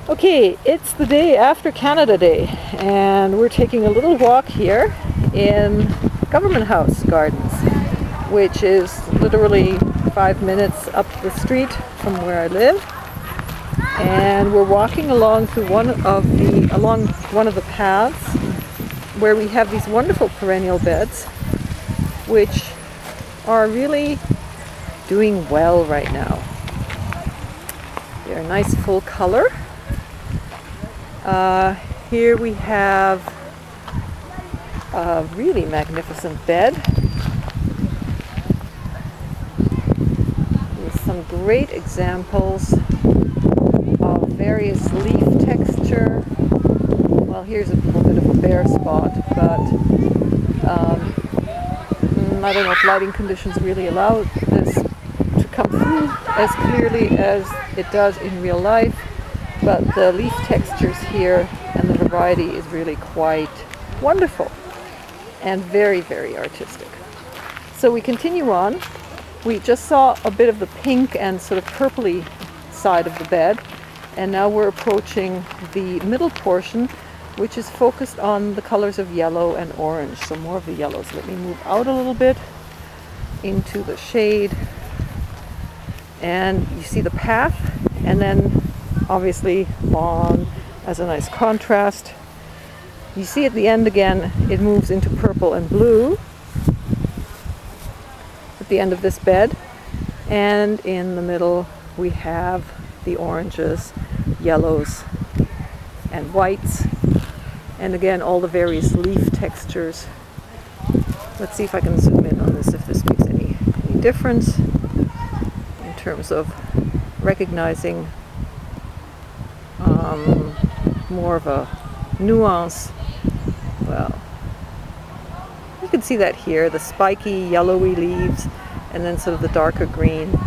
Okay, it's the day after Canada Day, and we're taking a little walk here in Government House Gardens, which is literally 5 minutes up the street from where I live. And we're walking along one of the paths where we have these wonderful perennial beds, which are really doing well right now. They're a nice full color. Here we have a really magnificent bed with some great examples of various leaf texture. Well, here's a little bit of a bare spot, but I don't know if lighting conditions really allow this to come through as clearly as it does in real life. But the leaf textures here and the variety is really quite wonderful and very, very artistic. So we continue on. We just saw a bit of the pink and sort of purpley side of the bed, and now we're approaching the middle portion, which is focused on the colors of yellow and orange. So more of the yellows. Let me move out a little bit into the shade, and you see the path, and then obviously lawn as a nice contrast. You see at the end again, it moves into purple and blue at the end of this bed. And in the middle, we have the oranges, yellows, and whites. And again, all the various leaf textures. Let's see if I can zoom in on this, if this makes any difference in terms of recognizing more of a nuance. Well, you can see that here, the spiky yellowy leaves, and then sort of the darker green.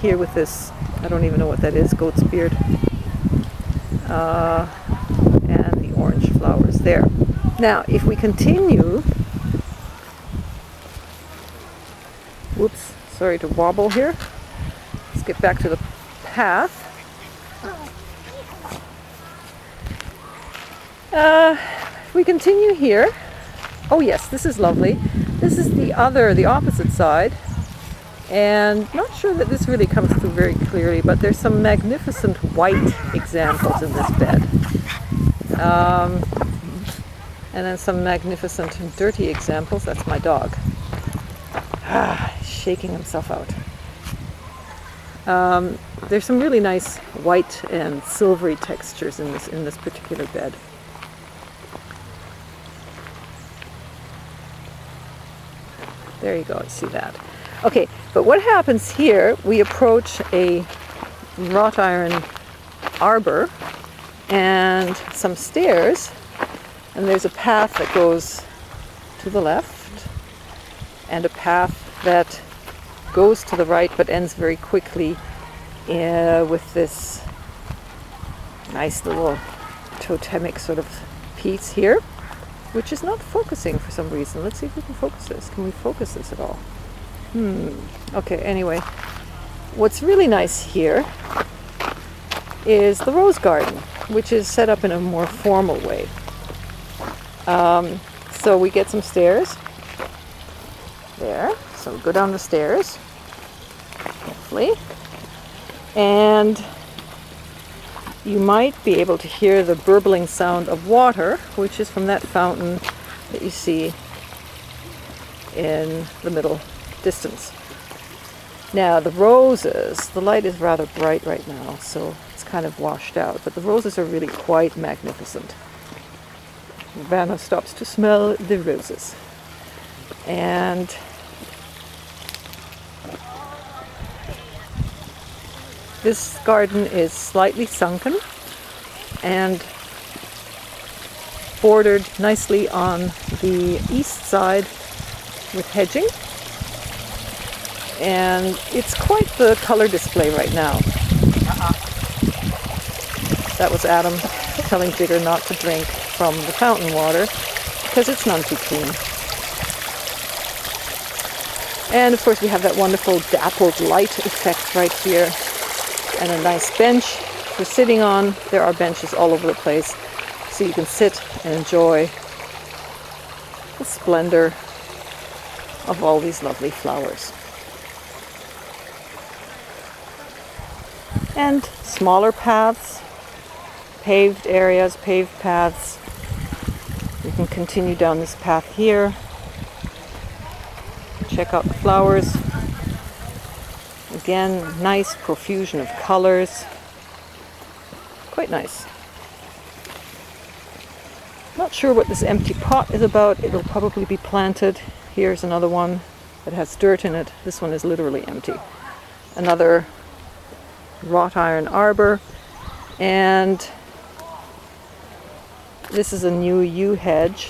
Here with this, I don't even know what that is, goat's beard, and the orange flowers there. Now, if we continue, whoops, sorry to wobble here. Let's get back to the path. We continue here. Oh yes, this is lovely. This is the opposite side. And not sure that this really comes through very clearly, but there's some magnificent white examples in this bed. And then some magnificent dirty examples. That's my dog. Shaking himself out. There's some really nice white and silvery textures in this particular bed. There you go, I see that. Okay, but what happens here, we approach a wrought iron arbor and some stairs, and there's a path that goes to the left and a path that goes to the right but ends very quickly with this nice little totemic sort of piece here, which is not focusing for some reason. Let's see if we can focus this. Can we focus this at all? Okay, anyway. What's really nice here is the rose garden, which is set up in a more formal way. So we get some stairs there. So we go down the stairs, hopefully. And you might be able to hear the burbling sound of water, which is from that fountain that you see in the middle distance. Now the roses, the light is rather bright right now, so it's kind of washed out, but the roses are really quite magnificent. Vanna stops to smell the roses. And this garden is slightly sunken and bordered nicely on the east side with hedging. And it's quite the color display right now. That was Adam telling Jigger not to drink from the fountain water because it's none too clean. And of course we have that wonderful dappled light effect right here, and a nice bench for sitting on. There are benches all over the place, so you can sit and enjoy the splendor of all these lovely flowers. And smaller paths, paved areas, paved paths. You can continue down this path here. Check out the flowers. Again, nice profusion of colors. Quite nice. Not sure what this empty pot is about. It'll probably be planted. Here's another one that has dirt in it. This one is literally empty. Another wrought iron arbor, and this is a new yew hedge.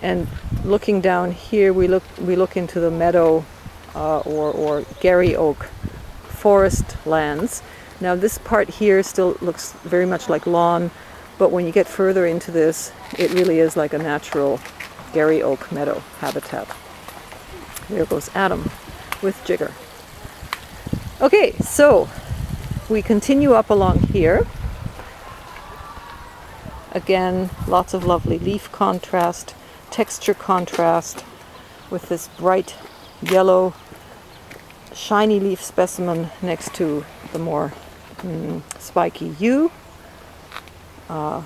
And looking down here, we look into the meadow or Gary Oak forest lands. Now this part here still looks very much like lawn, but when you get further into this, it really is like a natural Gary Oak meadow habitat. There goes Adam with Jigger. Okay, so we continue up along here. Again, lots of lovely leaf contrast, texture contrast with this bright yellow shiny leaf specimen next to the more spiky yew.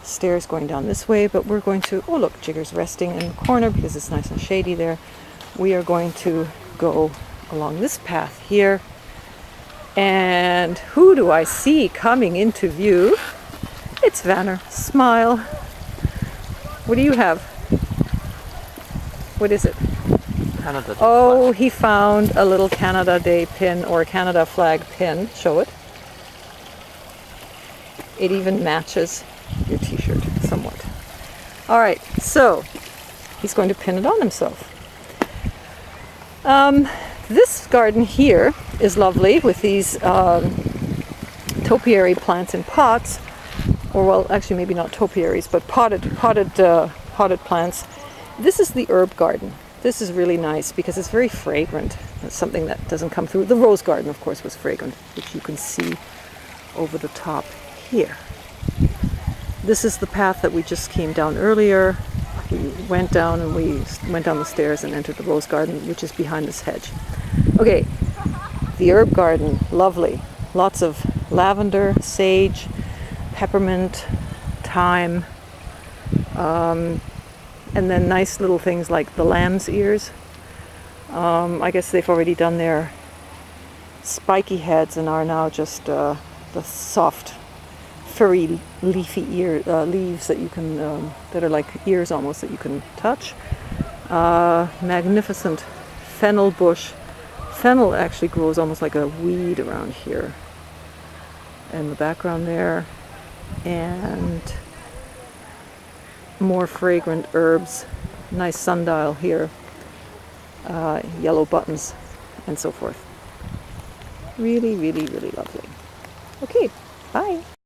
Stairs going down this way, but we're going to, oh look, Jigger's resting in the corner because it's nice and shady there. We are going to go along this path here. And who do I see coming into view? It's Vanner. Smile. What do you have? What is it? Canada Day flag. He found a little Canada Day pin or a Canada flag pin. Show it. It even matches your t-shirt somewhat. All right, so he's going to pin it on himself. This garden here is lovely with these topiary plants in pots, or well, actually maybe not topiaries, but potted plants. This is the herb garden. This is really nice because it's very fragrant. It's something that doesn't come through. The rose garden, of course, was fragrant, which you can see over the top here. This is the path that we just came down earlier. We went down and we went down the stairs and entered the rose garden, which is behind this hedge. Okay, the herb garden, lovely. Lots of lavender, sage, peppermint, thyme, and then nice little things like the lamb's ears. I guess they've already done their spiky heads and are now just the soft, furry, leafy leaves that you can, that are like ears almost, that you can touch. Magnificent fennel bush. Fennel actually grows almost like a weed around here in the background there. And more fragrant herbs. Nice sundial here. Yellow buttons and so forth. Really, really, really lovely. Okay, bye.